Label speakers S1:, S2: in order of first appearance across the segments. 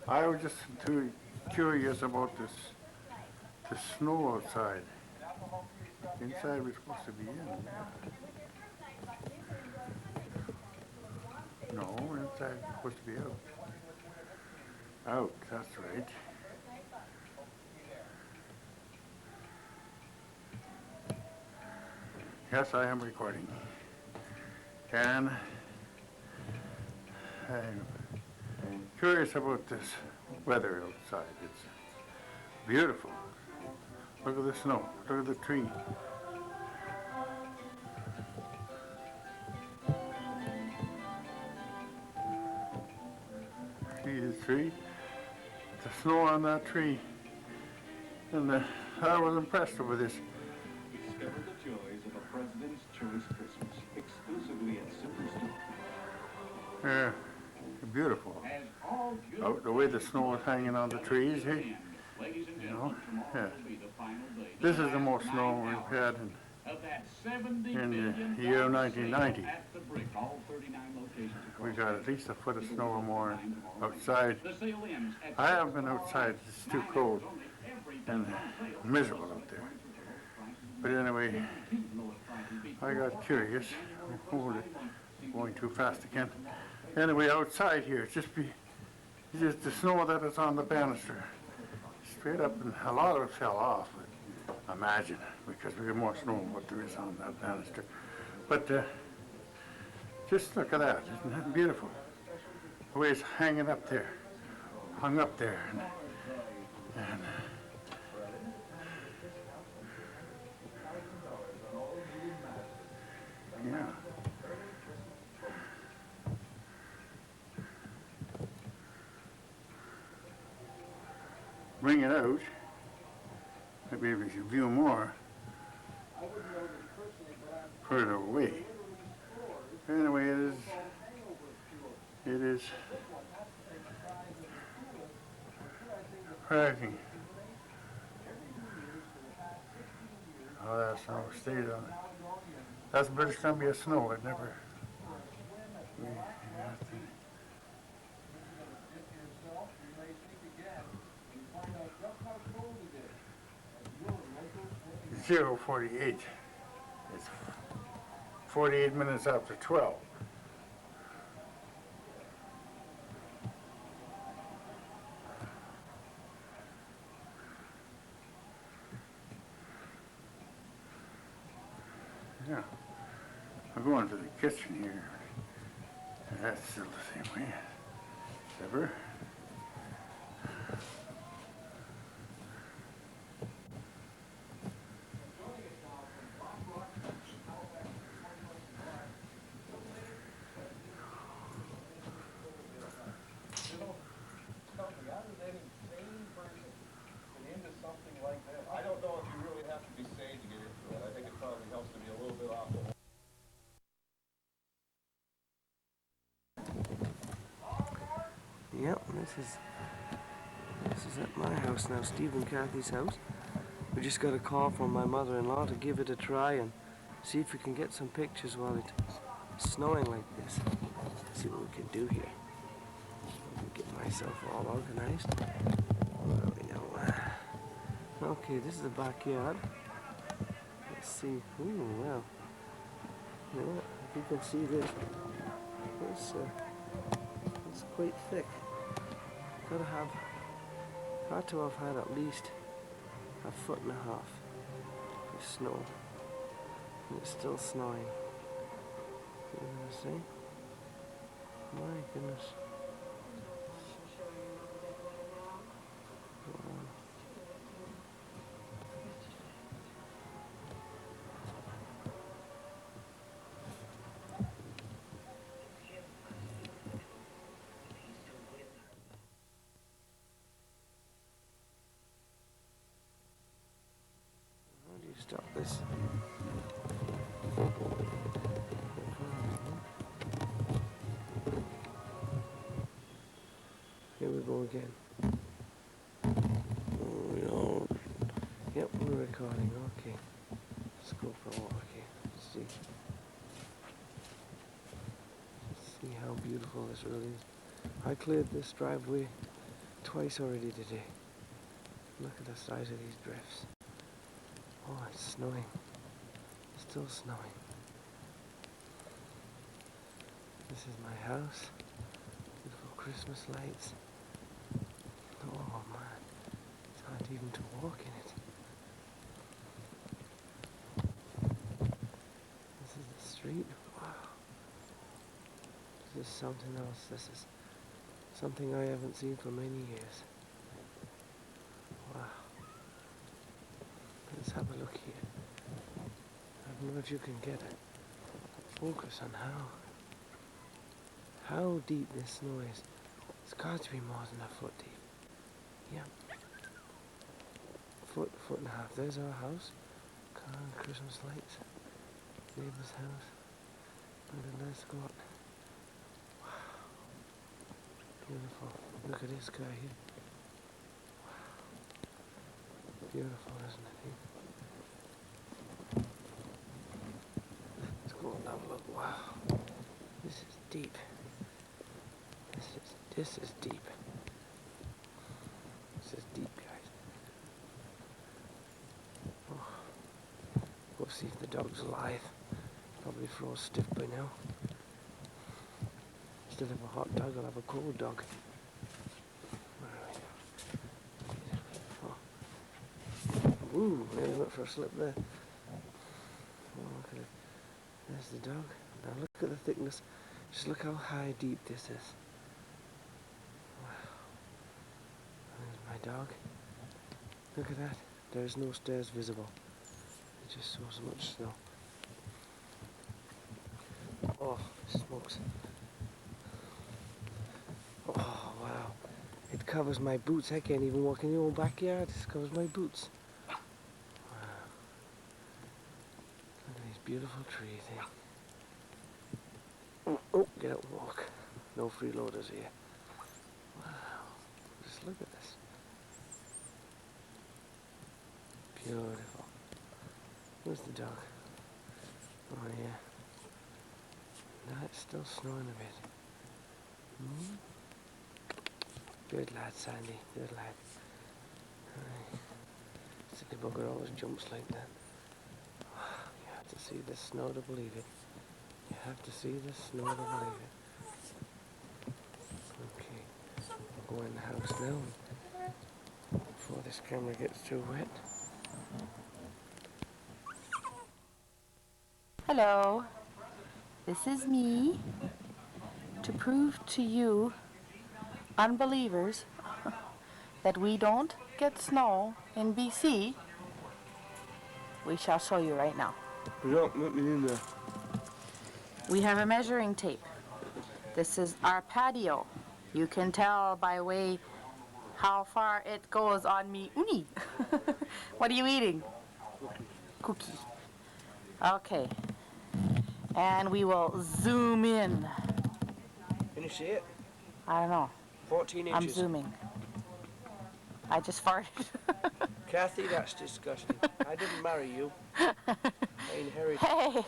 S1: I was just too curious about the snow outside. Inside we're supposed to be in. No, inside we're supposed to be out. Out, that's right. Yes, I am recording. And I'm curious about this weather outside. It's beautiful. Look at the snow. Look at the tree. See the tree? The snow on that tree. And I was impressed with this.
S2: Discover the joys of a President's Choice Christmas, exclusively at Superstore.
S1: Yeah, beautiful. Oh, the way the snow is hanging on the trees, hey? You know, yeah. This is the most snow we've had in the year 1990. We got at least a foot of snow or more outside. I haven't been outside, it's too cold and miserable out there. But anyway, I got curious. Hold it, going too fast again. Anyway, outside here, it's just the snow that is on the banister. Straight up, and a lot of it fell off. Imagine, because we have more snow than what there is on that banister. But just look at that, isn't that beautiful? The way it's hanging up there, hung up there, and yeah. Bring it out. Maybe we should view more further away. Anyway, it is cracking. Oh, that snow stayed on it. That's British Columbia snow. It never. We have to, 0:48. It's 48 minutes after 12. Yeah. I'm going to the kitchen here. That's still the same way as ever.
S3: Yep, this is at my house now, Steve and Kathy's house. We just got a call from my mother-in-law to give it a try and see if we can get some pictures while it's snowing like this. See what we can do here. Let me get myself all organized. Well, we know. Okay, this is the backyard. Let's see. Ooh, well. Yeah, if you can see this, it's quite thick. Had to have had at least a foot and a half of snow, and it's still snowing. You gonna see? My goodness. How do you stop this? Here we go again. Oh, yep, we're recording. Okay, let's go for a walk here. Let's see how beautiful this really is. I cleared this driveway twice already today. Look at the size of these drifts. Oh, it's snowing. Still snowing. This is my house. Beautiful Christmas lights. Oh man, it's hard even to walk in it. This is the street. Wow. This is something else. This is something I haven't seen for many years. Wow. Let's have a look here. I don't know if you can get a focus on how deep this snow is. It's got to be more than a foot deep. Yeah. Foot and a half. There's our house. Car and Christmas lights. Neighbour's house. Look at this go up. Wow. Beautiful. Look at this guy here. Wow. Beautiful, isn't it? Let's go and have a look. Wow. This is deep. This is deep. This is deep, guys. Oh. We'll see if the dog's alive. Probably froze stiff by now. Instead of a hot dog, I'll have a cold dog. Oh. Ooh, nearly went for a slip there. Oh, look at it. There's the dog. Now look at the thickness. Just look how high deep this is. Wow. There's my dog. Look at that. There's no stairs visible. It's just so much snow. Oh, smokes. Oh, wow. It covers my boots. I can't even walk in the old backyard. It covers my boots. Wow. Look at these beautiful trees here. Oh, get out and walk. No freeloaders here. Wow. Just look at this. Beautiful. Where's the dog? Oh, yeah. No, it's still snowing a bit. Hmm? Good lad, Sandy. Good lad. Aye. Silly bugger always jumps like that. You have to see the snow to believe it. You have to see the snow to believe it. Okay. I'll go in the house now before this camera gets too wet.
S4: Hello, this is me to prove to you unbelievers that we don't get snow in BC. We shall show you right now.
S3: Don't let me in there.
S4: We have a measuring tape. This is our patio. You can tell by way how far it goes on me uni. What are you eating? Cookie. Okay. And we will zoom in.
S3: Can you see it?
S4: I don't know.
S3: 14 inches.
S4: I'm zooming. I just farted.
S3: Kathy, that's disgusting. I didn't marry you. I inherited.
S4: Hey,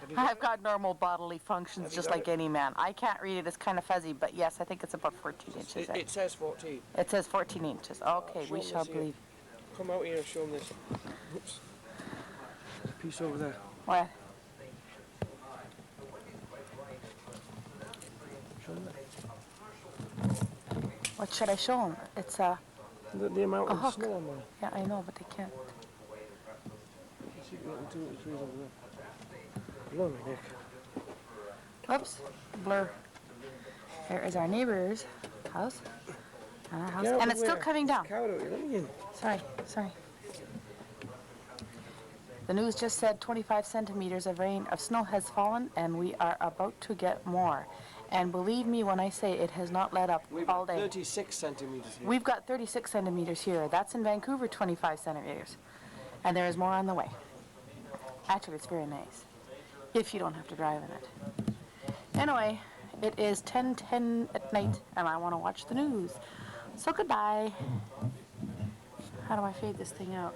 S3: you got
S4: I've got normal bodily functions
S3: Have you
S4: just
S3: got
S4: like
S3: it?
S4: any man. I can't read it. It's kind of fuzzy, but yes, I think it's about 14 inches.
S3: It says 14.
S4: It says 14 inches. Okay,
S3: Show
S4: we
S3: them
S4: shall
S3: this here.
S4: believe.
S3: Come out here and show them this. Oops. There's a piece over there.
S4: What?
S3: Show them that.
S4: What should I show them? It's a...
S3: The amount
S4: A
S3: of
S4: hook.
S3: snow on there.
S4: Yeah, I know, but they can't.
S3: You see the two of the trees over there. Blow me, Nick.
S4: Whoops. Blur. There is our neighbor's house. And our house.
S3: Get out
S4: And
S3: the
S4: it's still
S3: way.
S4: coming down.
S3: Cow out here. Let me in.
S4: Sorry. The news just said 25 centimeters of snow has fallen, and we are about to get more. And believe me when I say it has not let up
S3: We've
S4: all
S3: got
S4: day.
S3: 36 centimeters here.
S4: We've got 36 centimeters here. That's in Vancouver, 25 centimeters. And there is more on the way. Actually, it's very nice, if you don't have to drive in it. Anyway, it is 10:10 at night, and I want to watch the news. So goodbye. How do I fade this thing out?